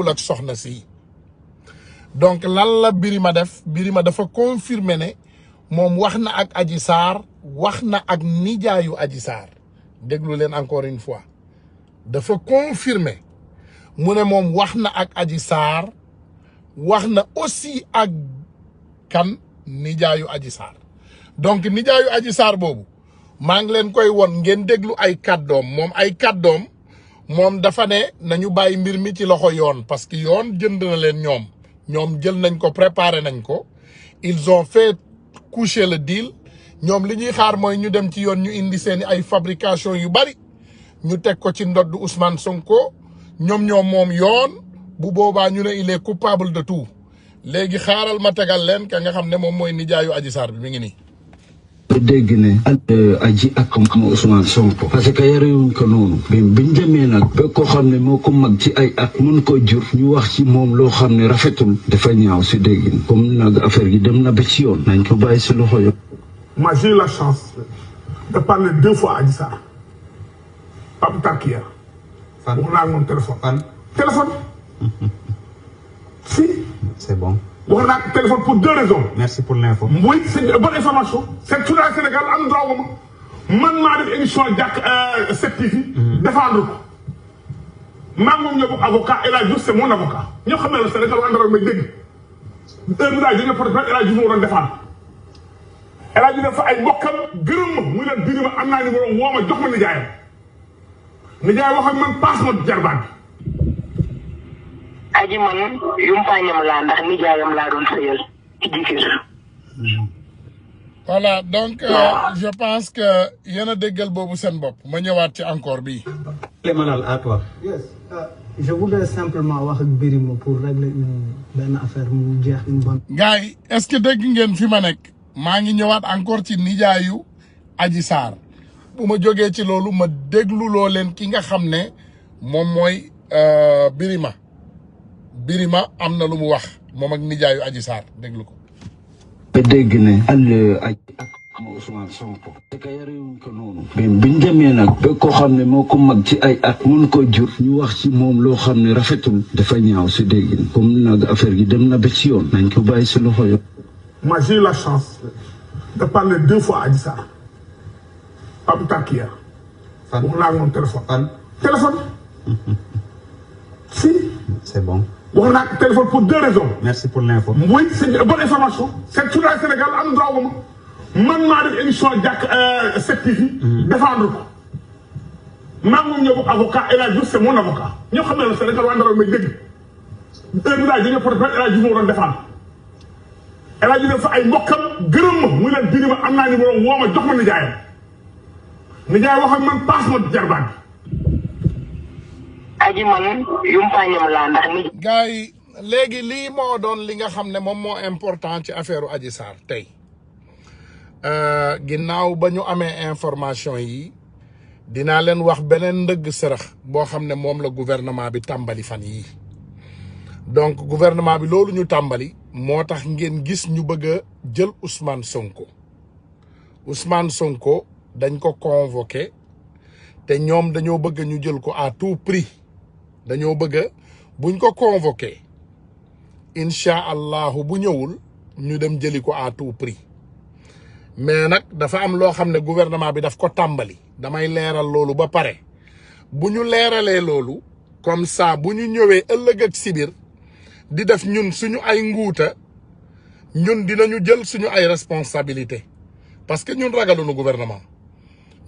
ak soxna si donc lan la Birima def Birima dafa confirmer ne moom wax na ak Adji Sarr wax na ak nijaayu Adji Sarr déglu leen encore une fois dafa confirmer mu ne moom wax na ak Adji Sarr wax na aussi ak kan nijaayu Adji Sarr donc nijaayu Adji Sarr boobu maa ngi leen koy won ngeen déglu ay kàddoom moom ay kàddoom moom dafa ne nañu bàyyi mbir mi ci loxo yoon parce que yoon jënd na leen ñoom jël nañ ko préparé nañ ko ils ont fait coucher le deal ñoom li ñuy xaar mooy ñu dem ci yoon ñu indi seeni ay fabrication yu bari ñu teg ko ci ndodd Ousmane Sonko ñoom moom yoon bu boobaa ñu ne il est coupable de tout léegi xaaral ma tegal leen ka nga xam ne moom mooy nijaayu Adji Sarr bi mi ngi nii. dégg ne Adji ak Ousmane Sonko parce que yarewuñ ko noonu biñ demee nag ba koo xam ne moo ko mag ci ay at mun ko jur ñu wax ci moom loo xam ne rafetul dafa ñaaw si déggin comme nag affaire gi dem na ba ci yoon nañ ko bàyyi si loxo yo moi j'ai eu la chance de parler 2 fois à Adji Sarr pas plus tard qu'hier wax naa ak moom téléphone si c'est bon. wax naa ak téléphone pour 2 raisons. Merci pour l'info. Oui, c'est une bonne information. C'est tout le Sénégal am droit wu ma man maa def émission jàkk 7TV. défendre ko maa moom ñoo bokk avocat El Hadj Diouf c'est mon avocat ñoo xam ne la Sénégal waa Ndar may dégg heure bi daal dañoo porté plainte El Hadj Diouf moo doon défendre El Hadj Diouf dafa ay mbokkam gërëm ma muy leen Birima am naa numéro woo ma jox ma nijaayam nijaay wax ak man paas ma jarbaat bi. Aji man yumpaañam laa ndax nijaayam laa doon sëyal ci jikir. Voilà donc je pense que yéen a déggal boobu seen bopp ma ñëwaat ci encore bii. Manal à toi. Yes. Je voudrais simplement wax ak Birima pour régler benn affaire mu jeex une bonne. gars yi est-ce que dégg ngeen fi ma nekk maa ngi ñëwaat encore ci nijaayu Adji Sarr bu ma jógee ci loolu ma dégluloo leen ki nga xam ne moom mooy Birima am na lu mu wax moom ak nijaayu Adji Sarr déglu ko. ba dégg ne Adji ak Ousmane Sonko parce que yarewuñ ko noonu biñ demee nag ba koo xam ne moo ko mag ci ay at mun ko jur ñu wax ci moom loo xam ne rafetul dafa ñaaw si déggin comme nag affaire gi dem na ba ci yoon nañ ko bàyyi si loxo yo moi j'ai eu la chance de parler 2 fois à Adji Sarr pas plus tard qu'hier wax naa ak moom téléphone si C'est bon. wax naa ak téléphone pour 2 raisons. Merci pour l'info. Oui, c'est une bonne information. C'est tout le Sénégal am droit wu ma man maa def émission jàkk 7TV. défendre ko maa moom ñoo bokk avocat El Hadj Diouf c'est mon avocat ñoo xam ne la Sénégal waa Ndar may dégg heure bi daal dañoo porté plainte El Hadj Diouf moo doon défendre El Hadj Diouf dafa ay mbokkam gërëm ma muy leen Birima am naa numéro woo ma jox ma nijaayam nijaay wax ak man paas ma jarbaat bi. Aji man yumpaañam laa ndax ni. gars yi léegi lii moo doon li nga xam ne moom moo important ci affaire Adji Sarr tey ginnaaw ba ñu amee information yi dinaa leen wax beneen ndëgg sërëx boo xam ne moom la gouvernement bi tàmbali fan yii donc gouvernement bi loolu ñu tàmbali moo tax ngeen gis ñu bëgg a jël Ousmane Sonko dañ ko convoqué te ñoom dañoo bëgg ñu jël ko à tout prix dañoo bëgg buñ ko convoqué incha allahu bu ñëwul ñu dem jëli ko à tout prix mais nag dafa am loo xam ne gouvernement bi daf ko tàmbali damay leeral loolu ba pare bu ñu leeralee loolu comme ça bu ñu ñëwee ëllëg ak sibir di def ñun suñu ay nguuta ñun dinañu jël suñu ay responsabilité parce que ñun ragalunu gouvernement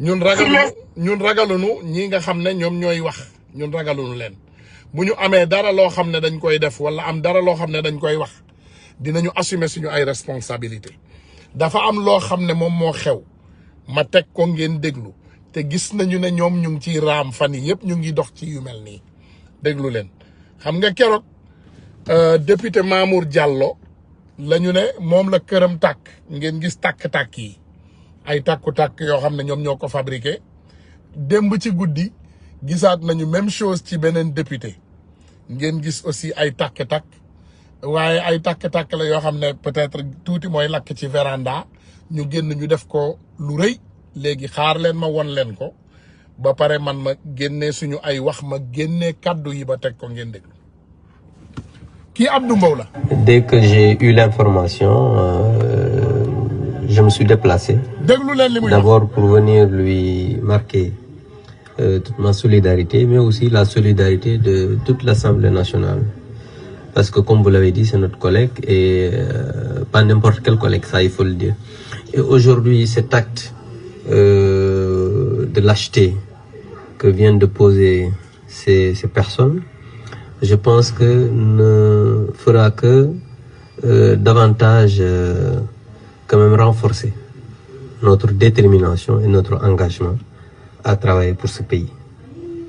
ñun ragalunu ñi nga xam ne ñoom ñooy wax ñun ragalunu leen bu ñu amee dara loo xam ne dañ koy def wala am dara loo xam ne dañ koy wax dinañu assumer suñu ay responsabilité dafa am loo xam ne moom moo xew ma teg ko ngeen déglu te gis nañu ne ñoom ñu ngi ciy raam fan yi yëpp ñu ngi dox ci yu mel nii déglu leen xam nga keroog député Mamour Diallo la ñu ne moom la këram tàkk ngeen gis tàkk-tàkk yi ay tàkku-tàkk yoo xam ne ñoom ñoo ko fabriqué démb ci guddi gisaat nañu même chose ci beneen député ngeen gis aussi ay tàkk-tàkk waaye ay tàkk-tàkk la yoo xam ne peut-être tuuti mooy lakk ci véranda ñu génn ñu def ko lu rëy léegi xaar leen ma won leen ko ba pare man ma génnee suñu ay wax ma génnee kàddu yi ba teg ko ngeen déglu kii Abdou Mbow la. Dès que j'ai eu l'information, je me suis déplacé. déglu leen li muy wax. D'abord pour venir lui marquer toute ma solidarité, mais aussi la solidarité de toute l'Assemblée nationale. Parce que comme vous l'avez dit, c'est notre collègue et pas n'importe quel collègue, ça il faut le dire. Et aujourd'hui, cet acte de lâcheté que viennent de poser ces personnes, je pense que ne fera que davantage quand même renforcer notre détermination et notre engagement à travailler pour ce pays.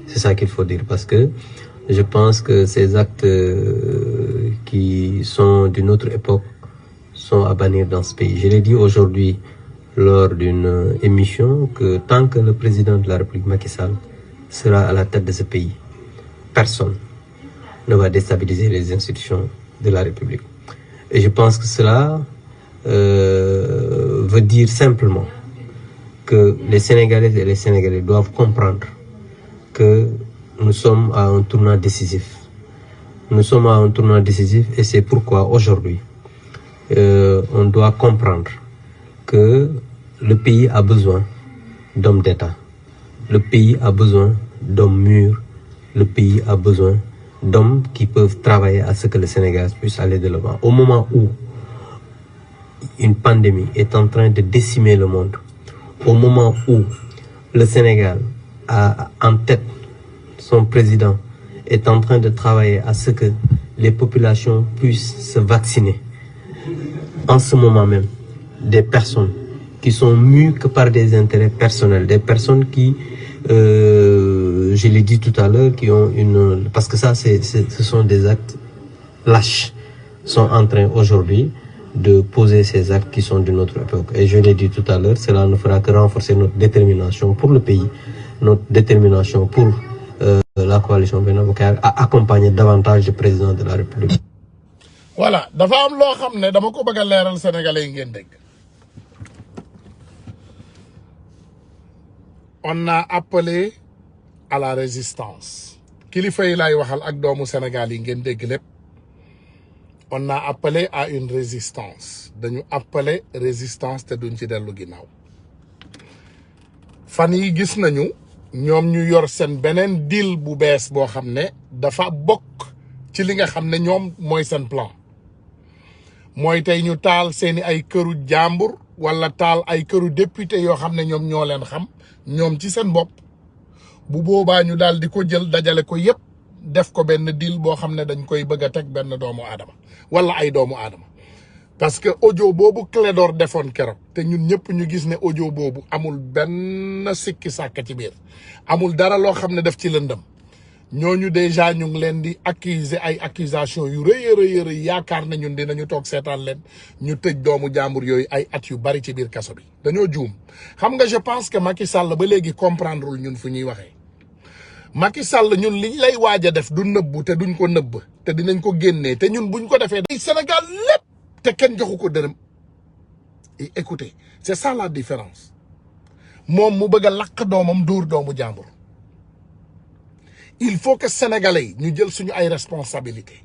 C'est ça qu'il faut dire, parce que je pense que ces actes qui sont d'une autre époque sont à bannir dans ce pays. Je l'ai dit aujourd'hui lors d'une émission que tant que le président de la République, Macky Sall, sera à la tête de ce pays, personne ne va déstabiliser les institutions de la République. Et je pense que cela veut dire simplement que les Sénégalaises et les Sénégalais doivent comprendre que nous sommes à un tournant décisif. Nous sommes à un tournant décisif et c'est pourquoi aujourd'hui, on doit comprendre que le pays a besoin d'hommes d'État. Le pays a besoin d'hommes mûrs. Le pays a besoin d'hommes qui peuvent travailler à ce que le Sénégal puisse aller de l'avant. Au moment où une pandémie est en train de décimer le monde, au moment où le Sénégal a en tête son président est en train de travailler à ce que les populations puissent se vacciner, en ce moment même, des personnes qui sont mues que par des intérêts personnels, des personnes qui, je l'ai dit tout à l'heure, qui ont une... Parce que ça, ce sont des actes lâches, sont en train aujourd'hui de poser ces actes qui sont d'une autre époque. Et je l'ai dit tout à l'heure, cela ne fera que renforcer notre détermination pour le pays, notre détermination pour la coalition Benno Bokk Yaakaar à accompagner davantage le président de la République. Voilà, dafa am loo xam ne dama ko bëgg a leeral sénégalais yi ngeen dégg. On a appelé à la résistance. Kilifa yi laay waxal ak doomu Sénégal yi ngeen dégg lépp. On a appelé à une résistance. Dañu appelé résistance te duñ ci dellu ginnaaw. Fan yi gis nañu ñoom ñu yor seen beneen deal bu bees boo xam ne dafa bokk ci li nga xam ne ñoom mooy seen plan. Mooy tey ñu taal seeni ay këru jàmbur wala taal ay këru député yoo xam ne ñoom ñoo leen xam ñoom ci seen bopp. Bu boobaa ñu daal di ko jël dajale ko yépp def ko benn deal boo xam ne dañ koy bëgg a teg benn doomu aadama wala ay doomu aadama. Parce que audio boobu Clédor defoon keroog te ñun ñëpp ñu gis ne audio boobu amul benn sikki sàkk ci biir amul dara loo xam ne def ci lëndëm ñooñu déjà ñu ngi leen di accuser ay accusation yu rëy yaakaar na ñun dinañu toog seetaan leen ñu tëj doomu jàmbur yooyu ay at yu bari ci biir kaso bi dañoo juum. Xam nga je pense que Macky Sall ba léegi comprendrewul ñun fu ñuy waxee Macky Sall ñun liñ lay waaj a def du nëbbu te duñ ko nëbb te dinañ ko génnee te ñun buñ ko defee day Sénégal lépp te kenn joxu ko dërëm. Et écoutez, c'est ça la différence moom mu bëgg a lakk doomam dóor doomu jàmbur. Il faut que sénégalais yi ñu jël suñu ay responsabilité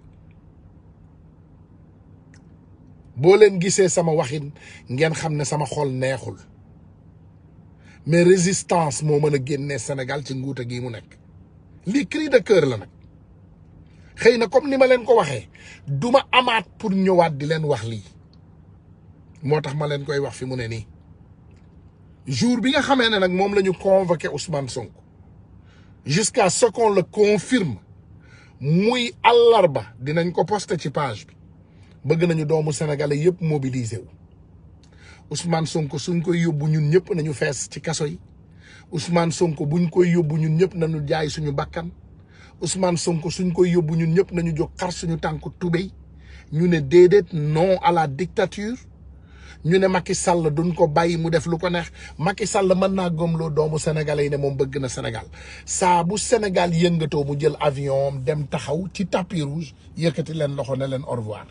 boo leen gisee sama waxin ngeen xam ne sama xol neexul mais résistance moo mën a génnee Sénégal ci nguuta gi mu nekk. Lii cri de cœur la nag xëy na comme ni ma leen ko waxee duma amaat pour ñëwaat di leen wax lii moo tax ma leen koy wax fi mu ne nii jour bi nga xamee ne nag moom la ñu convoqué Ousmane Sonko jusqu'à ce qu'on le confirme muy àllarba dinañ ko posté ci page bi bëgg nañu doomu sénégalais yëpp mobiliser wu. Ousmane Sonko suñ koy yóbbu ñun ñëpp nañu fees ci kaso yi Ousmane Sonko buñ koy yóbbu ñun ñëpp nañu jaay suñu bakkan Ousmane Sonko suñ koy yóbbu ñun ñëpp nañu jóg xar suñu tànku tubéy ñu ne déedéet non à la dictature. Ñu ne Macky Sall duñ ko bàyyi mu def lu ko neex Macky Sall mën naa gëmloo doomu sénégalais yi ne moom bëgg na Sénégal saa bu Sénégal yëngatoo mu jël avion dem taxaw ci tapis rouge yëkkati leen loxo ne leen au revoir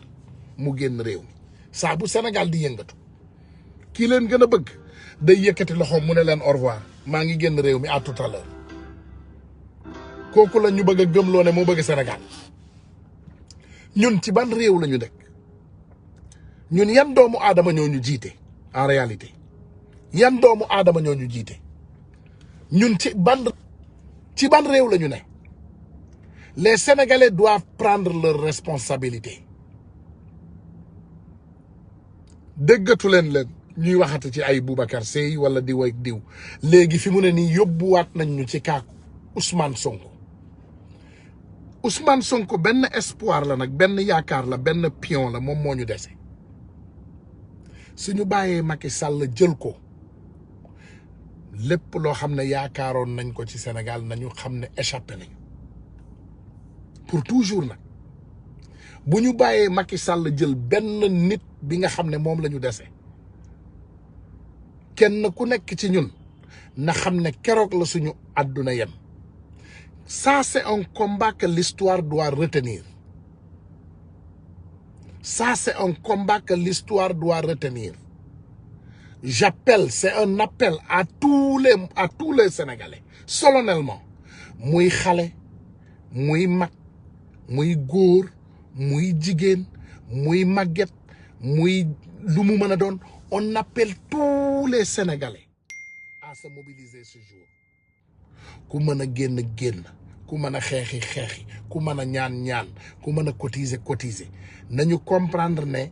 mu génn réew mi saa bu Sénégal di yëngatu kii leen gën a bëgg day yëkkati loxo mu ne leen au revoir maa ngi génn réew mi à tout à l'heure kooku la ñu bëgg a gëmloo ne moo bëgg Sénégal ñun ci ban réew lañu nekk ñun yan doomu aadama ñoo ñu jiite en réalité yan doomu aadama ñoo ñu jiite ñun ci ban réew lañu ne les Sénégalais doivent prendre leurs responsabilités déggatu leen ñuy waxati ci ay Boubacar Seye wala diw ak diw léegi fi mu ne nii yóbbuwaat nañ ñu ci kaaku Ousmane Sonko benn espoir la nag benn yaakaar la benn pion la moom moo ñu dese suñu bàyyee Macky Sall jël ko lépp loo xam ne yaakaaroon nañ ko ci Sénégal nañu xam ne échappé nañu pour toujours nag bu ñu bàyyee Macky Sall jël benn nit bi nga xam ne moom la ñu dese kenn ku nekk ci ñun na xam ne keroog la suñu àdduna yem ça c'est un combat que l'histoire doit retenir ça c'est un combat que l'histoire doit retenir j'appelle c'est un appel à tous les Sénégalais solennellement muy xale muy mag muy góor muy jigéen muy màgget muy lu mu mën a doon on appelle tous les Sénégalais à se mobiliser ce jour ku mën a génn ku mën a xeexi ku mën a ñaan ku mën a cotiser nañu comprendre ne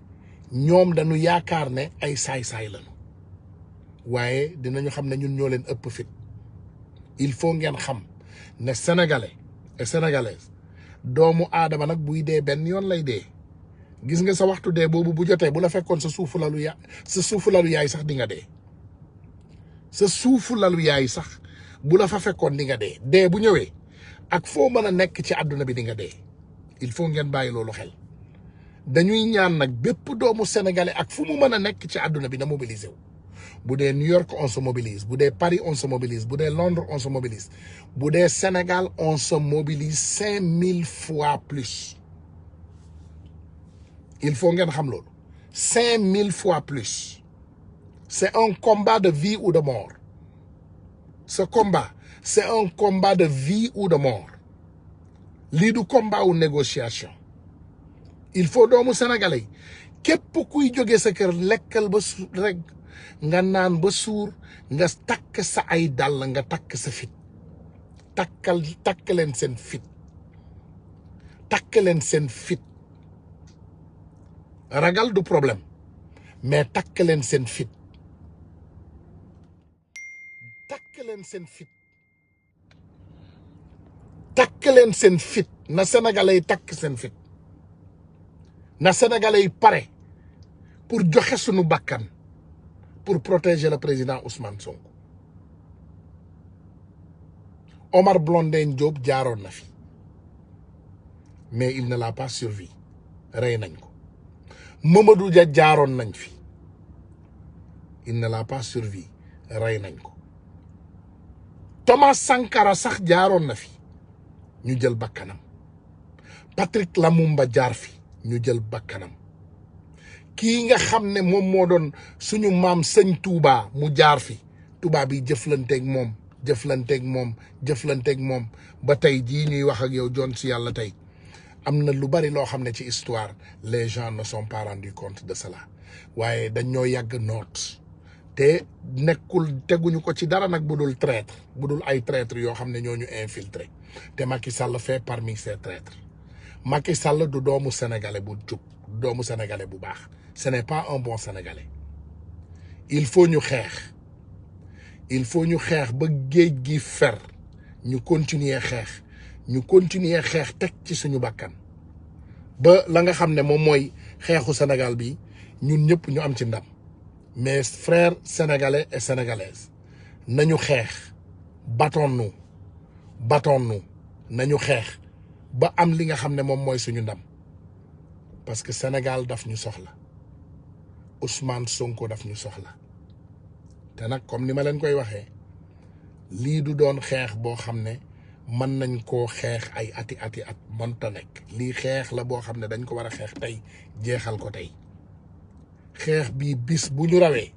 ñoom dañu yaakaar ne ay saay-saay lañu waaye dinañu xam ne ñun ñoo leen ëpp fit il faut ngeen xam ne Sénégalais et Sénégalaises doomu aadama nag buy dee benn yoon lay dee gis nga sa waxtu dee boobu bu jotee bu la fekkoon sa suufu lalu yaay sax di nga dee sa suufu lalu yaay sax bu la fa fekkoon di nga dee bu ñëwee ak foo mën a nekk ci àdduna bi di nga dee il faut ngeen bàyyi loolu xel dañuy ñaan nag bépp doomu sénégalais ak fu mu mën a nekk ci àdduna bi na mobiliser wu bu dee New York on se mobilise bu dee Paris on se mobilise bu dee Londres on se mobilise bu dee Sénégal on se mobilise 5000 fois plus il faut ngeen xam loolu 5000 fois plus c'est un combat de vie ou de mort ce combat c'est un combat de vie ou de mort lii du combat ou négociation il faut doomu sénégalais yi képp kuy jóge sa kër lekkal ba rek nga naan ba suur nga takk sa ay dàll nga takk sa fit takk leen seen fit ragal du problème mais takk leen seen fit na sénégalais yi takk seen fit na sénégalais yi pare pour joxe sunu bakkan pour protéger le président Ousmane Sonko Omar Blondin Diop jaaroon na fi mais il ne l'a pas survécu rey nañ ko Mamadou Dia jaaroon nañ fi il ne l'a pas survécu rey nañ ko Thomas Sankara sax jaaroon na fi ñu jël bakkanam Patrick Lumumba jaar fi ñu jël bakkanam kii nga xam ne moom moo doon suñu maam sëñ Touba mu jaar fi Touba bi jëflanteeg moom ba tey jii ñuy wax ak yow joon si yàlla tey am na lu bari loo xam ne ci histoire les gens ne sont pas rendus compte de cela waaye dañ ñoo yàgg noot te nekkul teguñu ko ci dara nag bu dul traître bu dul ay traître yoo xam ne ñoo ñu infiltré te Macky Sall fait parmi ces traîtres Macky Sall du doomu sénégalais bu jub doomu sénégalais bu baax ce n'est pas un bon sénégalais il faut ñu xeex ba géej gi fer ñu continuer xeex teg ci suñu bakkan ba la nga xam ne moom mooy xeexu Sénégal bi ñun ñëpp ñu am ci ndam mes frères sénégalais et sénégalaises nañu xeex battons-nous nañu xeex ba am li nga xam ne moom mooy suñu ndam parce que Sénégal daf ñu soxla Ousmane Sonko daf ñu soxla te nag comme ni ma leen koy waxee lii du doon xeex boo xam ne mën nañ koo xeex ay ati at mënta nekk lii xeex la boo xam ne dañ ko war a xeex tey jeexal ko tey xeex bii bis bu ñu rawee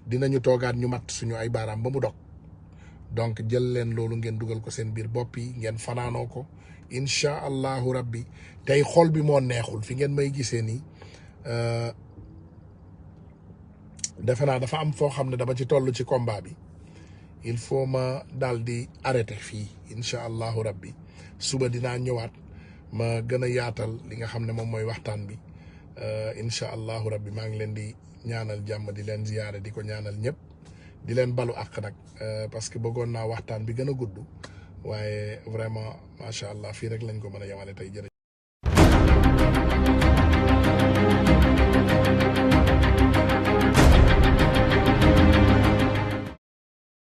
dinañu toogaat ñu mat suñu ay baaraam ba mu dog donc jël leen loolu ngeen dugal ko seen biir bopp yi ngeen fanaanoo ko incha allahu rabbi tey xol bi moo neexul fi ngeen may gisee nii defe naa dafa am foo xam ne dama ci toll ci combat bi il faut ma daal di arrêté fii incha allahu rabbi suba dinaa ñëwaat ma gën a yaatal li nga xam ne moom mooy waxtaan bi incha allahu rabbi maa ngi leen di ñaanal jàmm di leen ziyaare di ko ñaanal ñëpp di leen balu àq nag parce que bëggoon naa waxtaan bi gën a gudd waaye vraiment macha allah fii rek lañ ko mën a yemale tey jërëjëf